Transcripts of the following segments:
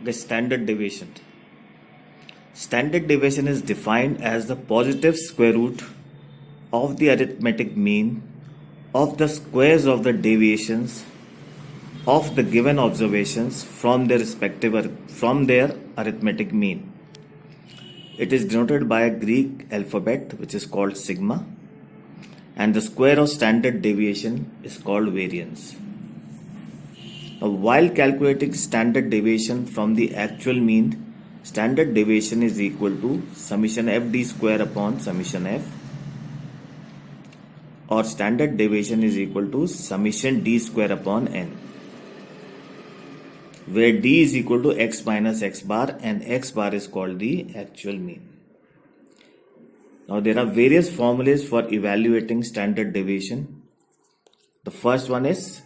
The standard deviation. Standard deviation is defined as the positive square root of the arithmetic mean of the squares of the deviations of the given observations from their arithmetic mean. It is denoted by a Greek alphabet which is called sigma, and the square of standard deviation is called variance. Now, while calculating standard deviation from the actual mean, standard deviation is equal to summation f d square upon summation f, or standard deviation is equal to summation d square upon n, where d is equal to x minus x bar and x bar is called the actual mean. Now there are various formulas for evaluating standard deviation. The first one is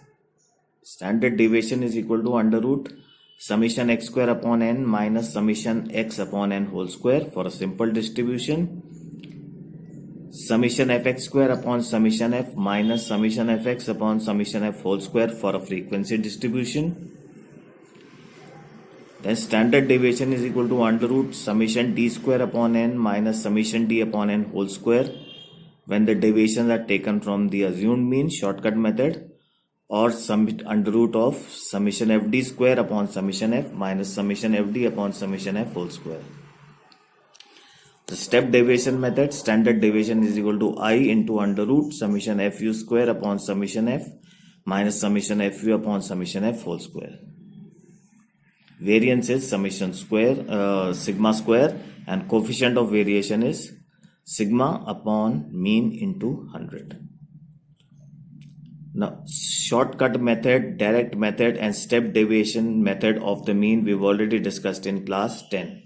standard deviation is equal to under root summation x square upon n minus summation x upon n whole square for a simple distribution. Summation fx square upon summation f minus summation fx upon summation f whole square for a frequency distribution. Then standard deviation is equal to under root summation d square upon n minus summation d upon n whole square when the deviations are taken from the assumed mean, shortcut method, or under root of summation fd square upon summation f minus summation fd upon summation f whole square. The step deviation method, standard deviation is equal to I into under root summation fu square upon summation f minus summation fu upon summation f whole square. Variance is summation square, sigma square, and coefficient of variation is sigma upon mean into 100. Now, shortcut method, direct method, and step deviation method of the mean we've already discussed in class 10.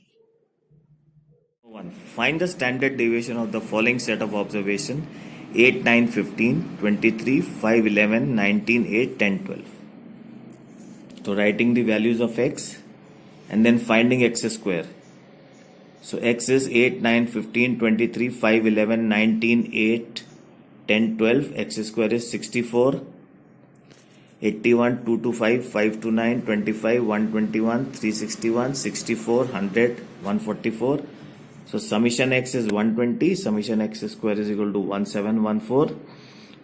1. Find the standard deviation of the following set of observation: 8, 9, 15, 23, 5, 11, 19, 8, 10, 12. So writing the values of x and then finding x square. So x is 8, 9, 15, 23, 5, 11, 19, 8, 10, 12. X square is 64, 81, 225, 529, 25, 121, 361, 64, 100, 144. So summation x is 120, summation x square is equal to 1714.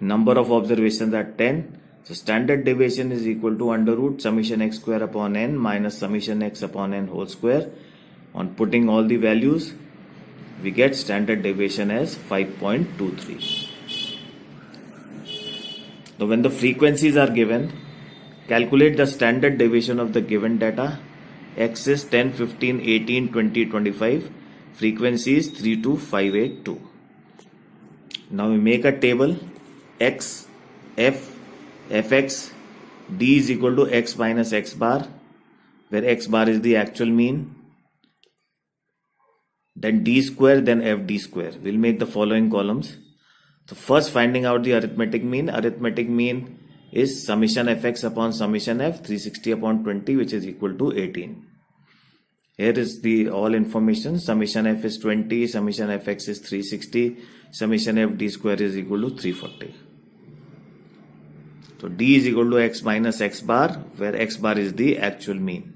Number of observations are 10. So standard deviation is equal to under root summation x square upon n minus summation x upon n whole square. On putting all the values, we get standard deviation as 5.23. Now when the frequencies are given, calculate the standard deviation of the given data. X is 10, 15, 18, 20, 25. Frequency is 32582. Now we make a table. X, F, Fx, D is equal to x minus x bar, where x bar is the actual mean. Then D square, then Fd square. We'll make the following columns. So first, finding out the arithmetic mean. Arithmetic mean is summation fx upon summation f, 360 upon 20, which is equal to 18. Here is the all information. Summation f is 20, summation fx is 360, summation fd square is equal to 340. So d is equal to x minus x bar, where x bar is the actual mean.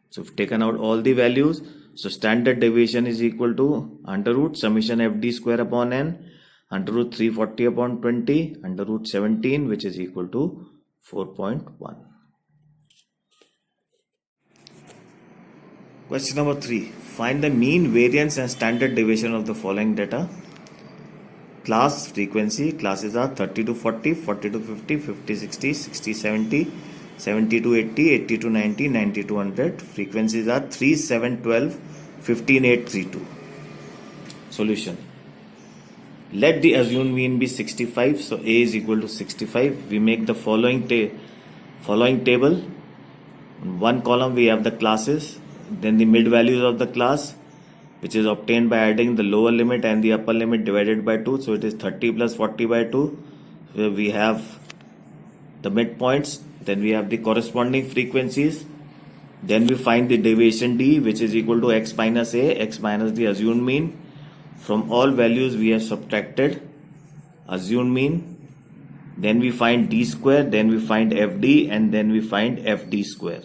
So we've taken out all the values. So standard deviation is equal to under root summation fd square upon n, under root 340 upon 20, under root 17, which is equal to 4.1. Question number 3. Find the mean, variance, and standard deviation of the following data. Class frequency. Classes are 30 to 40, 40 to 50, 50 60, 60 70, 70 to 80, 80 to 90, 90 to 100. Frequencies are 3, 7, 12, 15, 8, 3, 2. Solution. Let the assumed mean be 65. So A is equal to 65. We make the following table. In one column we have the classes, then the mid values of the class, which is obtained by adding the lower limit and the upper limit divided by 2. So it is 30 plus 40 by 2. Where we have the midpoints. Then we have the corresponding frequencies. Then we find the deviation d, which is equal to x minus a, x minus the assumed mean. From all values we have subtracted assumed mean then we find d square, then we find fd, and then we find fd square.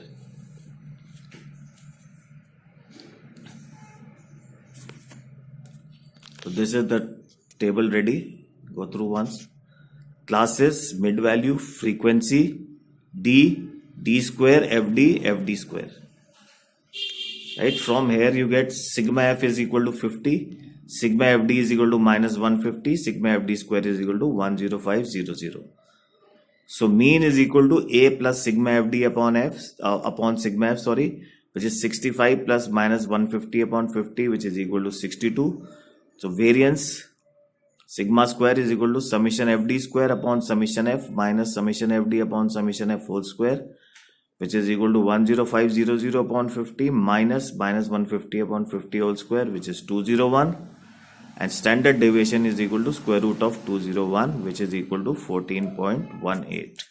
So this is the table ready. Go through once. Classes, mid value, frequency, d square, fd square. Right, from here you get sigma f is equal to 50, sigma fd is equal to minus 150, sigma fd square is equal to 10500. So mean is equal to a plus sigma fd upon sigma f, which is 65 plus minus 150 upon 50, which is equal to 62. So variance sigma square is equal to summation fd square upon summation f minus summation fd upon summation f whole square, which is equal to 10500 upon 50 minus 150 upon 50 whole square, which is 201, and standard deviation is equal to square root of 201, which is equal to 14.18.